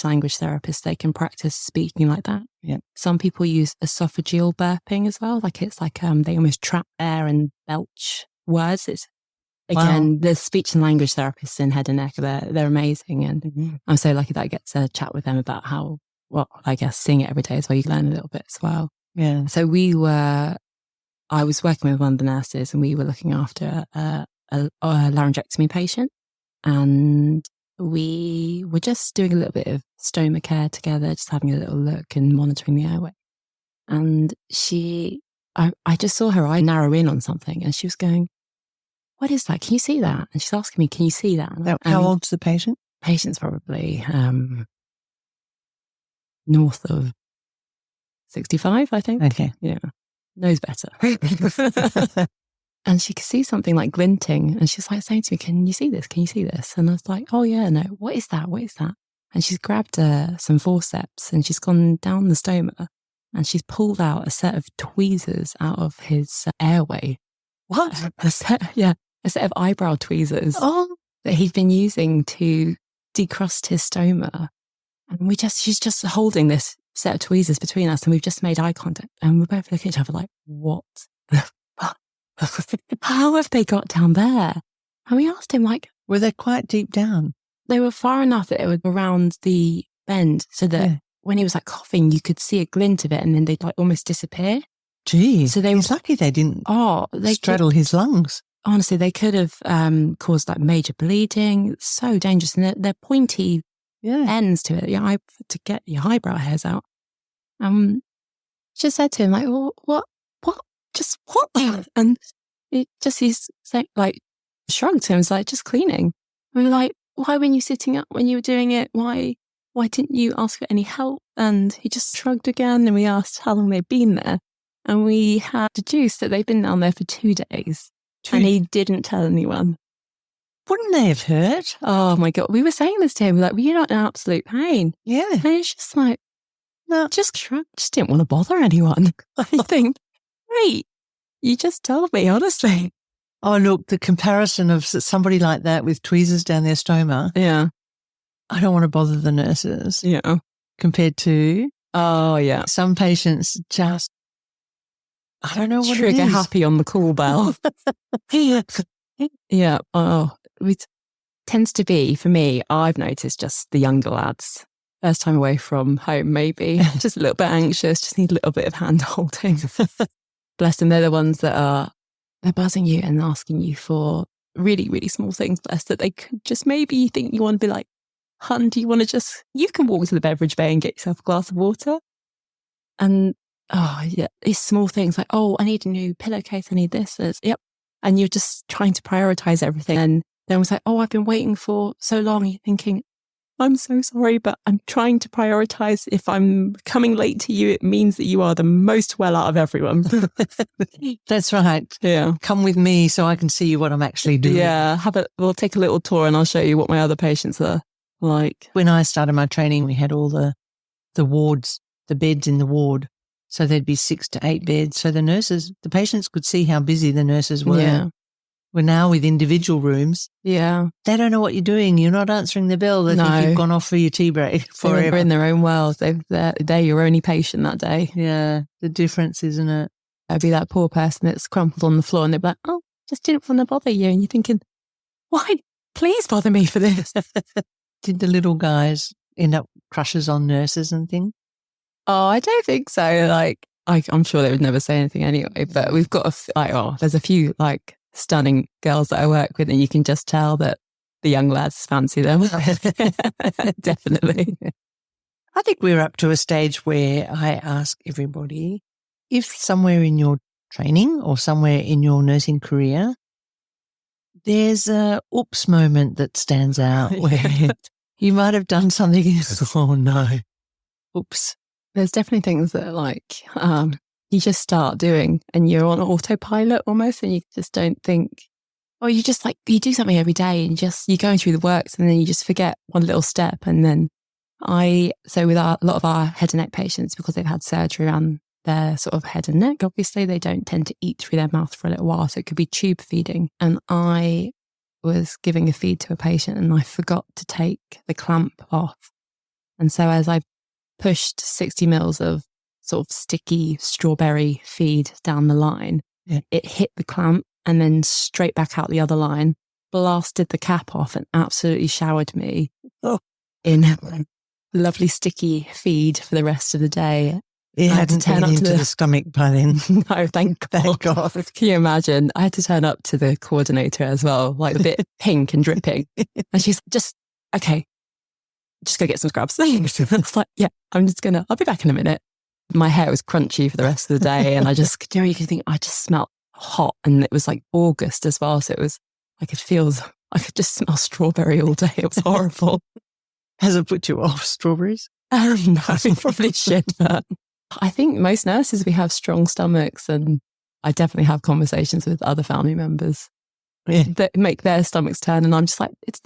language therapists, they can practice speaking like that. Yeah. Some people use esophageal burping as well. Like it's like they almost trap air and belch words. It's again, the speech and language therapists in head and neck, they're amazing. And I'm so lucky that I get to chat with them about how, well, I guess seeing it every day is where you learn a little bit as well. Yeah. So I was working with one of the nurses and we were looking after a laryngectomy patient, and we were just doing a little bit of stoma care together, just having a little look and monitoring the airway. And I just saw her eye narrow in on something, and she was going, "What is that? Can you see that?" And she's asking me, "Can you see that?" How old's the patient? Patient's probably north of 65, I think. Okay. Yeah. Knows better. And she could see something like glinting, and she's like saying to me, "Can you see this? Can you see this?" And I was like, "Oh yeah, no, what is that? What is that?" And she's grabbed some forceps and she's gone down the stoma and she's pulled out a set of tweezers out of his airway. What? A set of eyebrow tweezers that he'd been using to decrust his stoma. And she's just holding this set of tweezers between us, and we've just made eye contact, and we're both looking at each other like, what the fuck? How have they got down there? And we asked him, like, were they quite deep down? They were far enough that it was around the bend, so that when he was like coughing, you could see a glint of it, and then they'd like almost disappear. Gee, so he's lucky they didn't straddle his lungs. Honestly, they could have caused like major bleeding. It's so dangerous, and they're pointy ends to it. To get your eyebrow hairs out. Just said to him like, "Well, what? Just what?" And he's saying, like, shrugged him. Was like, "Just cleaning." We were like, "Why weren't you sitting up when you were doing it? Why didn't you ask for any help?" And he just shrugged again. And we asked how long they'd been there, and we had deduced that they'd been down there for 2 days. And he didn't tell anyone. Wouldn't they have heard? Oh my God. We were saying this to him, like, "Well, you're not in absolute pain." Yeah. And he's just like, "No, just didn't want to bother anyone." I think, wait, you just told me, honestly. Oh, look, the comparison of somebody like that with tweezers down their stoma. Yeah. I don't want to bother the nurses. Yeah. Compared to, some patients just, I don't know what trigger it is. happy on the call bell. Yeah. Oh, it tends to be, for me, I've noticed just the younger lads. First time away from home, maybe. Just a little bit anxious, just need a little bit of hand holding. Bless them. They're the ones that they're buzzing you and asking you for really, really small things, bless, that they could just maybe think you want to be like, "Hun, do you want to you can walk to the beverage bay and get yourself a glass of water." And these small things like, "Oh, I need a new pillowcase, I need this." Yep. And you're just trying to prioritize everything. And then was like, "Oh, I've been waiting for so long." And you're thinking, "I'm so sorry, but I'm trying to prioritize. If I'm coming late to you, it means that you are the most well out of everyone." That's right. Yeah. Come with me so I can see what I'm actually doing. Yeah. We'll take a little tour and I'll show you what my other patients are like. When I started my training, we had all the wards, the beds in the ward. So there'd be 6 to 8 beds. So the patients could see how busy the nurses were. Yeah. We're now with individual rooms. Yeah. They don't know what you're doing. You're not answering the bell. They think you've gone off for your tea break forever. They're in their own world. They're your only patient that day. Yeah. The difference, isn't it? There'd be that poor person that's crumpled on the floor and they'd be like, "Oh, just didn't want to bother you." And you're thinking, why? Please bother me for this. Did the little guys end up crushes on nurses and things? Oh, I don't think so. Like, I'm sure they would never say anything anyway, but we've got there's a few like stunning girls that I work with, and you can just tell that the young lads fancy them. Definitely. I think we're up to a stage where I ask everybody, if somewhere in your training or somewhere in your nursing career, there's a oops moment that stands out where you might have done something. Oh no, oops. There's definitely things that like you just start doing and you're on autopilot almost, and you just don't think, or you just like, you do something every day and you're going through the works and then you just forget one little step. And then so with a lot of our head and neck patients, because they've had surgery around their sort of head and neck, obviously they don't tend to eat through their mouth for a little while. So it could be tube feeding. And I was giving a feed to a patient and I forgot to take the clamp off. And so as I pushed 60 mils of sort of sticky strawberry feed down the line, it hit the clamp and then straight back out the other line, blasted the cap off and absolutely showered me in lovely sticky feed for the rest of the day. It hadn't turned up into the stomach by then. No, thank God. Can you imagine? I had to turn up to the coordinator as well, like a bit pink and dripping. And she's just go get some scrubs. I was like, yeah, I'll be back in a minute. My hair was crunchy for the rest of the day. And you can think I just smelled hot, and it was like August as well. So I could just smell strawberry all day. It was horrible. Has it put you off strawberries? No, probably should, but I think most nurses, we have strong stomachs, and I definitely have conversations with other family members that make their stomachs turn, and I'm just like, is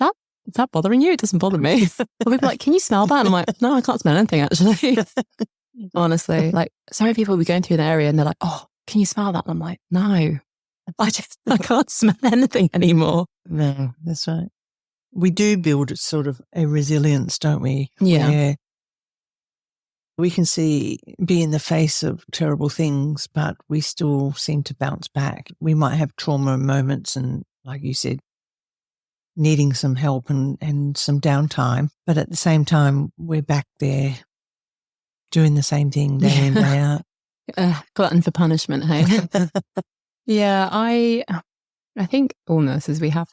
that bothering you? It doesn't bother me. People be like, can you smell that? And I'm like, no, I can't smell anything actually. Honestly, like so many people will be going through an area and they're like, oh, can you smell that? And I'm like, no, I can't smell anything anymore. No, that's right. We do build sort of a resilience, don't we? Yeah. Where we can be in the face of terrible things, but we still seem to bounce back. We might have trauma moments and, like you said, needing some help and some downtime. But at the same time, we're back there doing the same thing day in, day out. Glutton for punishment, hey? Yeah, I think all nurses, we have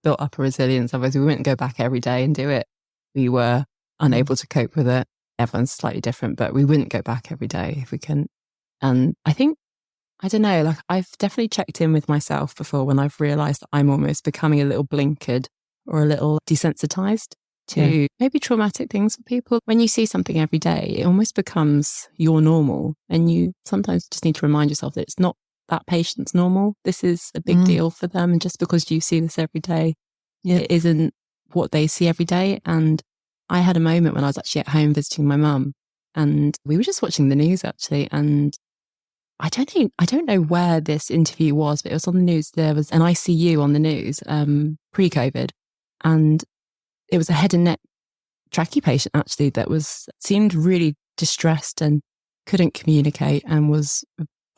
built up a resilience. Otherwise, we wouldn't go back every day and do it. We were unable to cope with it. Everyone's slightly different, but we wouldn't go back every day if we couldn't. And I think, I don't know, like I've definitely checked in with myself before when I've realised that I'm almost becoming a little blinkered or a little desensitized to maybe traumatic things for people. When you see something every day, it almost becomes your normal. And you sometimes just need to remind yourself that it's not that patient's normal. This is a big deal for them. And just because you see this every day, it isn't what they see every day. And I had a moment when I was actually at home visiting my mum, and we were just watching the news actually. And I don't know where this interview was, but it was on the news. There was an ICU on the news, pre-COVID, and it was a head and neck trachea patient actually that seemed really distressed and couldn't communicate and was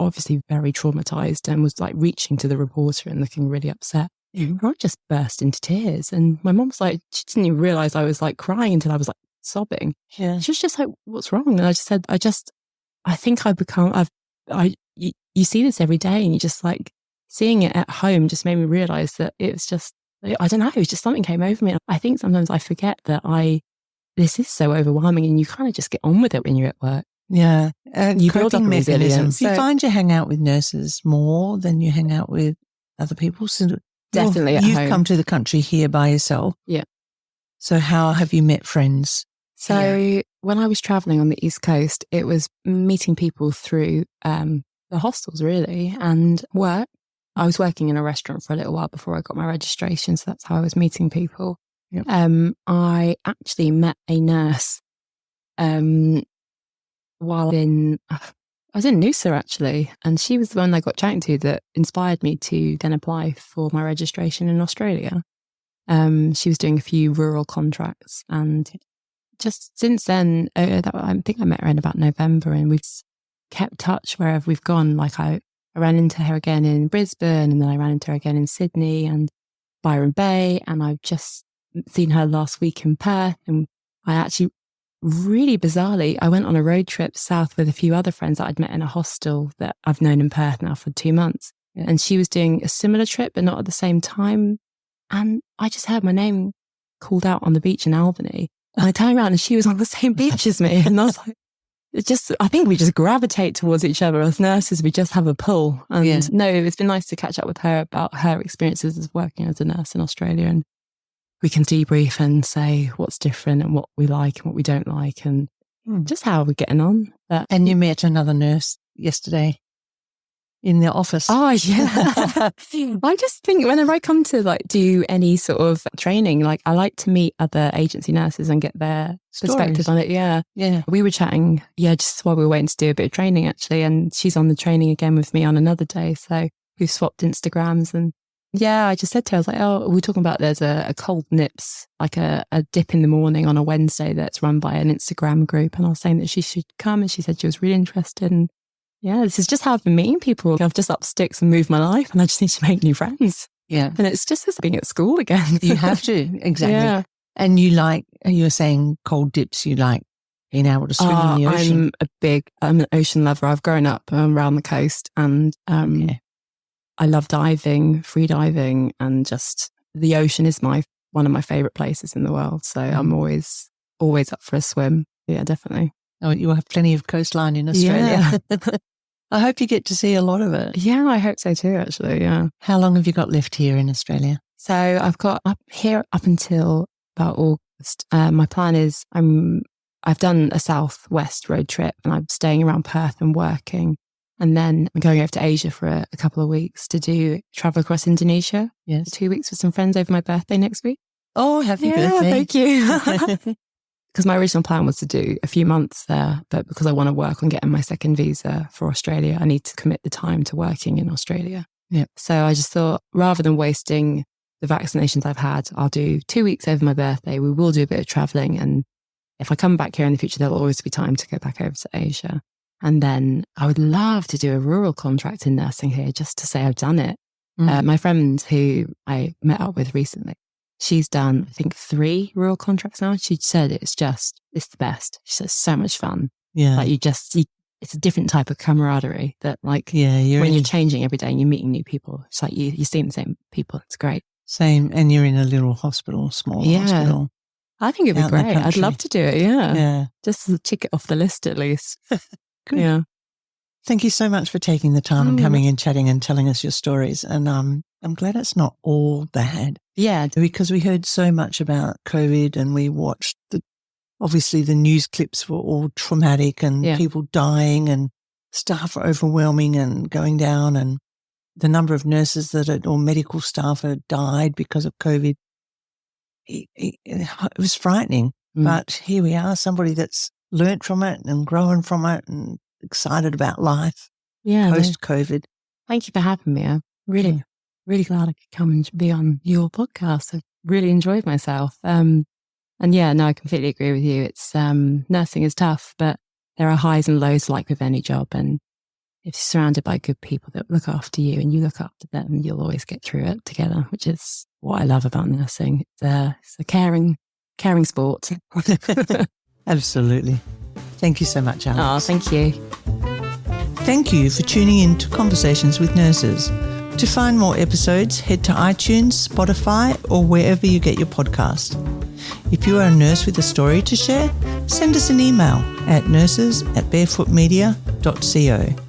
obviously very traumatized and was like reaching to the reporter and looking really upset. I just burst into tears, and my mum was like, she didn't even realize I was like crying until I was like sobbing. Yeah. She was just like, what's wrong? And I just said, I think you see this every day, and you just like seeing it at home just made me realize that it was just, I don't know, it was just something came over me. I think sometimes I forget that this is so overwhelming, and you kind of just get on with it when you're at work. Yeah. You build up resilience. You find you hang out with nurses more than you hang out with other people. So definitely at home. You've come to the country here by yourself. Yeah. So how have you met friends? So when I was traveling on the East Coast, it was meeting people through the hostels really, and work. I was working in a restaurant for a little while before I got my registration. So that's how I was meeting people. Yep. I actually met a nurse while I was in Noosa actually, and she was the one I got chatting to that inspired me to then apply for my registration in Australia. She was doing a few rural contracts, and just since then, I think I met her in about November, and we've kept touch wherever we've gone. Like I ran into her again in Brisbane, and then I ran into her again in Sydney and Byron Bay, and I've just seen her last week in Perth. And I actually, really bizarrely, I went on a road trip south with a few other friends that I'd met in a hostel that I've known in Perth now for 2 months. Yeah. And she was doing a similar trip, but not at the same time. And I just heard my name called out on the beach in Albany. And I turned around and she was on the same beach as me. And I was like, I think we just gravitate towards each other as nurses. We just have a pull. And no, it's been nice to catch up with her about her experiences as working as a nurse in Australia. And we can debrief and say what's different and what we like and what we don't like, and just how we're getting on. And you met another nurse yesterday in the office. Oh, yeah. I just think whenever I come to like do any sort of training, like I like to meet other agency nurses and get their perspective on it. Yeah. Yeah. We were chatting, just while we were waiting to do a bit of training actually. And she's on the training again with me on another day. So we've swapped Instagrams, and Yeah, I just said to her, I was like, oh, we're talking about there's a cold nips, like a dip in the morning on a Wednesday that's run by an Instagram group. And I was saying that she should come, and she said she was really interested. And yeah, this is just how I've been meeting people. I've just upped sticks and moved my life, and I just need to make new friends. Yeah. And it's just as being at school again. You have to, exactly. Yeah. And you were saying cold dips, you like being able to swim in the ocean. I'm an ocean lover. I've grown up around the coast, and I love diving, free diving, and just the ocean is one of my favorite places in the world. So I'm always up for a swim. Yeah, definitely. Oh, you'll have plenty of coastline in Australia. Yeah. I hope you get to see a lot of it. Yeah, I hope so too, actually. Yeah. How long have you got left here in Australia? So I've got up here up until about August. My plan is I've done a southwest road trip, and I'm staying around Perth and working. And then I'm going over to Asia for a couple of weeks to travel across Indonesia. Yes. 2 weeks with some friends over my birthday next week. Oh, happy birthday. Thank you. Because my original plan was to do a few months there, but because I want to work on getting my second visa for Australia, I need to commit the time to working in Australia. Yeah. So I just thought, rather than wasting the vaccinations I've had, I'll do 2 weeks over my birthday. We will do a bit of traveling. And if I come back here in the future, there'll always be time to go back over to Asia. And then I would love to do a rural contract in nursing here, just to say I've done it. My friend who I met up with recently, she's done, I think, 3 rural contracts now. She said it's the best. She said it's so much fun. Yeah. Like it's a different type of camaraderie that you're changing every day and you're meeting new people. It's like you're seeing the same people. It's great. Same. And you're in a little hospital, small hospital. I think it'd be great. I'd love to do it. Yeah. Yeah. Just to tick it off the list at least. Good. Yeah. Thank you so much for taking the time and coming and chatting and telling us your stories. And I'm glad it's not all bad. Yeah. Because we heard so much about COVID, and we watched obviously the news clips were all traumatic, and people dying, and staff overwhelming and going down, and the number of nurses or medical staff had died because of COVID. It was frightening. But here we are, somebody that's learnt from it and grown from it and excited about life post-COVID. Thank you for having me. I'm really, really glad I could come and be on your podcast. I've really enjoyed myself. I completely agree with you. It's nursing is tough, but there are highs and lows like with any job. And if you're surrounded by good people that look after you and you look after them, you'll always get through it together, which is what I love about nursing. It's a caring sport. Absolutely. Thank you so much, Alex. Oh, thank you. Thank you for tuning in to Conversations with Nurses. To find more episodes, head to iTunes, Spotify, or wherever you get your podcast. If you are a nurse with a story to share, send us an email at nurses@barefoot-media-co.